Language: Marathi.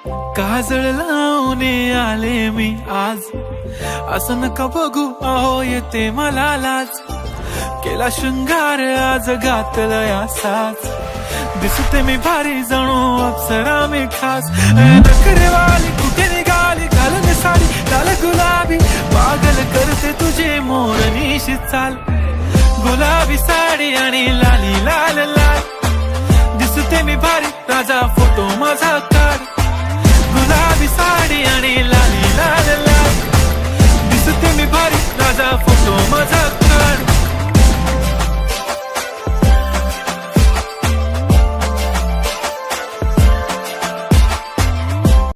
काजळ लावून आले मी आज, असं नका बघू अहो येते मला लाज. केला शृंगार आज घातलं असाच, दिसते मी भारी जणू अप्सरा मी खास. नखरेवाली कुठे निघाली घालून साडी लाल गुलाबी, पागल करते तुझे मोरनीशी चाल. गुलाबी साडी आणि लाली लाल लाल, दिसते मी भारी राजा फोटो माझा काढ.